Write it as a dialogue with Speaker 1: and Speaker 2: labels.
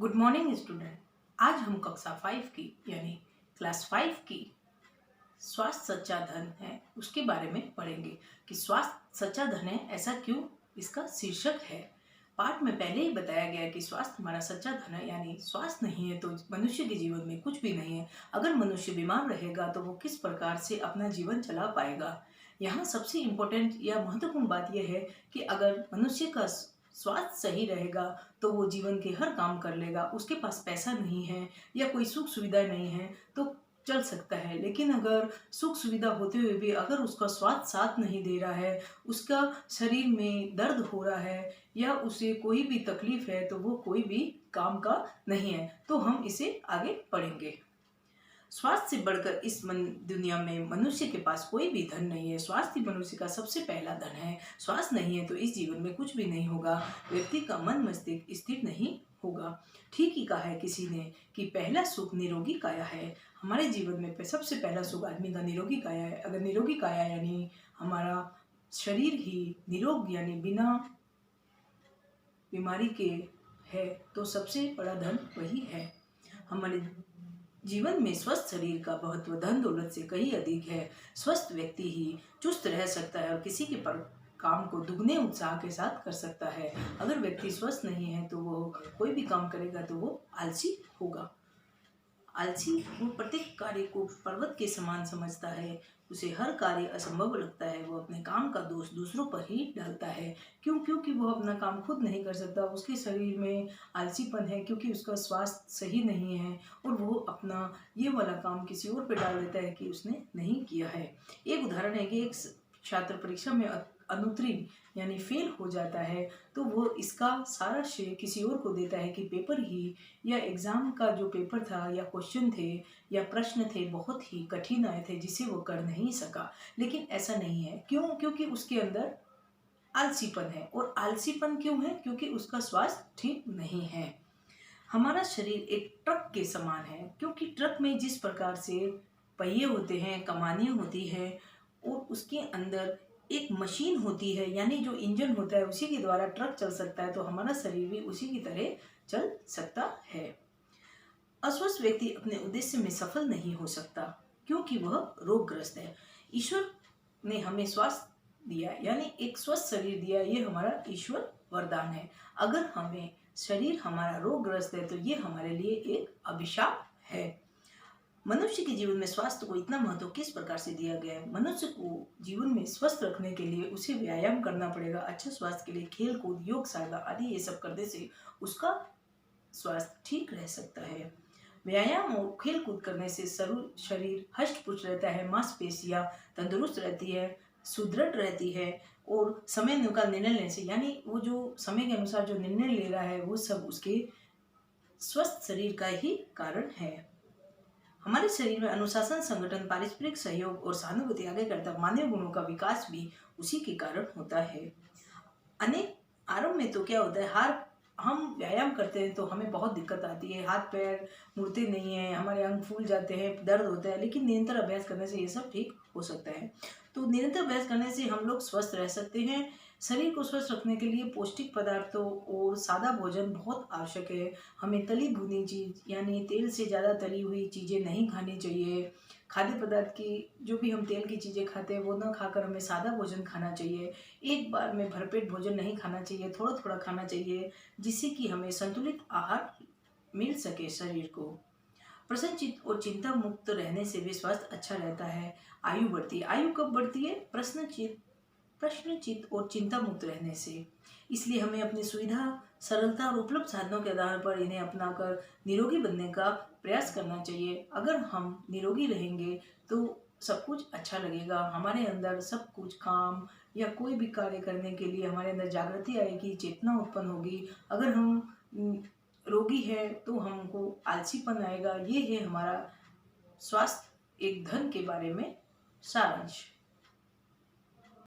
Speaker 1: Good morning student. आज हम कक्षा 5 की यानी क्लास 5 की स्वास्थ्य सच्चा धन है उसके बारे में पढ़ेंगे कि स्वास्थ्य सच्चा धन है, ऐसा क्यों इसका शीर्षक है। पाठ में पहले ही बताया गया है कि स्वास्थ्य हमारा सच्चा धन है, यानी स्वास्थ्य नहीं है तो मनुष्य के जीवन में कुछ भी नहीं है। अगर मनुष्य बीमार रहेगा तो वो किस प्रकार से अपना जीवन चला पाएगा। यहाँ सबसे इम्पोर्टेंट या महत्वपूर्ण बात यह है कि अगर मनुष्य का स्वास्थ्य सही रहेगा तो वो जीवन के हर काम कर लेगा। उसके पास पैसा नहीं है या कोई सुख सुविधा नहीं है तो चल सकता है, लेकिन अगर सुख सुविधा होते हुए भी अगर उसका स्वास्थ्य साथ नहीं दे रहा है, उसका शरीर में दर्द हो रहा है या उसे कोई भी तकलीफ है तो वो कोई भी काम का नहीं है। तो हम इसे आगे पढ़ेंगे। स्वास्थ्य से बढ़कर इस दुनिया में मनुष्य के पास कोई भी धन नहीं है। स्वास्थ्य मनुष्य का सबसे पहला धन है। स्वास्थ्य नहीं है तो इस जीवन में कुछ भी नहीं होगा। व्यक्ति का मन मस्तिष्क स्थिर नहीं होगा। ठीक ही कहा है किसी ने कि पहला सुख निरोगी काया है। हमारे जीवन में सबसे पहला सुख आदमी का निरोगी काया है। अगर निरोगी काया यानी हमारा शरीर ही निरोग यानी बिना बीमारी के है तो सबसे बड़ा धन वही है। हमारे जीवन में स्वस्थ शरीर का महत्व धन दौलत से कहीं अधिक है। स्वस्थ व्यक्ति ही चुस्त रह सकता है और किसी के पर काम को दुगने उत्साह के साथ कर सकता है। अगर व्यक्ति स्वस्थ नहीं है तो वो कोई भी काम करेगा तो वो आलसी होगा। आलसी वो प्रत्येक कार्य को पर्वत के समान समझता है। उसे हर कार्य असंभव लगता है। वो अपने काम का दोष दूसरों पर ही डालता है। क्योंकि वो अपना काम खुद नहीं कर सकता। उसके शरीर में आलसीपन है क्योंकि उसका स्वास्थ्य सही नहीं है और वो अपना ये वाला काम किसी और पे डाल देता है कि उसने नहीं किया है। एक उदाहरण है कि एक छात्र परीक्षा में अनुत्तीर्ण यानी फेल हो जाता है तो वो इसका सारा श्रेय किसी और को देता है कि पेपर ही या एग्ज़ाम का जो पेपर था या क्वेश्चन थे या प्रश्न थे बहुत ही कठिन आए थे जिसे वो कर नहीं सका। लेकिन ऐसा नहीं है। क्योंकि उसके अंदर आलसीपन है। और आलसीपन क्यों है? क्योंकि उसका स्वास्थ्य ठीक नहीं है। हमारा शरीर एक ट्रक के समान है, क्योंकि ट्रक में जिस प्रकार से पहिए होते हैं, कमानियाँ होती है और उसके अंदर एक मशीन होती है यानी जो इंजन होता है उसी के द्वारा ट्रक चल सकता है, तो हमारा शरीर भी उसी की तरह चल सकता है। अस्वस्थ व्यक्ति अपने उद्देश्य में सफल नहीं हो सकता क्योंकि वह रोगग्रस्त है। ईश्वर ने हमें स्वास्थ्य दिया यानी एक स्वस्थ शरीर दिया, ये हमारा ईश्वर वरदान है। अगर हमें शरीर हमारा रोगग्रस्त है तो ये हमारे लिए एक अभिशाप है। मनुष्य के जीवन में स्वास्थ्य को इतना महत्व किस प्रकार से दिया गया है? मनुष्य को जीवन में स्वस्थ रखने के लिए उसे व्यायाम करना पड़ेगा। अच्छा स्वास्थ्य के लिए खेल कूद योग साधना आदि ये सब करने से उसका स्वास्थ्य ठीक रह सकता है। व्यायाम और खेल कूद करने से शरीर हष्ट पुष्ट रहता है, मांसपेशियां तंदुरुस्त रहती है, सुदृढ़ रहती है और समय निकाल निर्णय लेने से यानी वो जो समय के अनुसार जो निर्णय ले रहा है वो सब उसके स्वस्थ शरीर का ही कारण है। हमारे शरीर में अनुशासन, संगठन, पारस्परिक सहयोग और सहानुभूति आगे करता मानवीय गुणों का विकास भी उसी के कारण होता है। अनेक आरंभ में तो क्या होता है, हम व्यायाम करते हैं तो हमें बहुत दिक्कत आती है, हाथ पैर मुड़ते नहीं हैं, हमारे अंग फूल जाते हैं, दर्द होता है, लेकिन निरंतर अभ्यास करने से ये सब ठीक हो सकता है। तो निरंतर अभ्यास करने से हम लोग स्वस्थ रह सकते हैं। शरीर को स्वस्थ रखने के लिए पौष्टिक पदार्थों और सादा भोजन बहुत आवश्यक है। हमें तली भुनी चीज़ यानी तेल से ज़्यादा तली हुई चीज़ें नहीं खानी चाहिए। खाद्य पदार्थ की जो भी हम तेल की चीज़ें खाते हैं वो ना खाकर हमें सादा भोजन खाना चाहिए। एक बार में भरपेट भोजन नहीं खाना चाहिए, थोड़ा थोड़ा खाना चाहिए जिससे कि हमें संतुलित आहार मिल सके शरीर को। प्रसन्नचित्त और चिंता मुक्त रहने से भी स्वास्थ्य अच्छा रहता है। आयु बढ़ती है। आयु कब बढ़ती है? प्रश्नचित्त और चिंता मुक्त रहने से। इसलिए हमें अपनी सुविधा, सरलता और उपलब्ध साधनों के आधार पर इन्हें अपनाकर निरोगी बनने का प्रयास करना चाहिए। अगर हम निरोगी रहेंगे तो सब कुछ अच्छा लगेगा। हमारे अंदर सब कुछ काम या कोई भी कार्य करने के लिए हमारे अंदर जागृति आएगी, चेतना उत्पन्न होगी। अगर हम रोगी है तो हमको आलसीपन आएगा। ये है हमारा स्वास्थ्य एक धन के बारे में सारांश।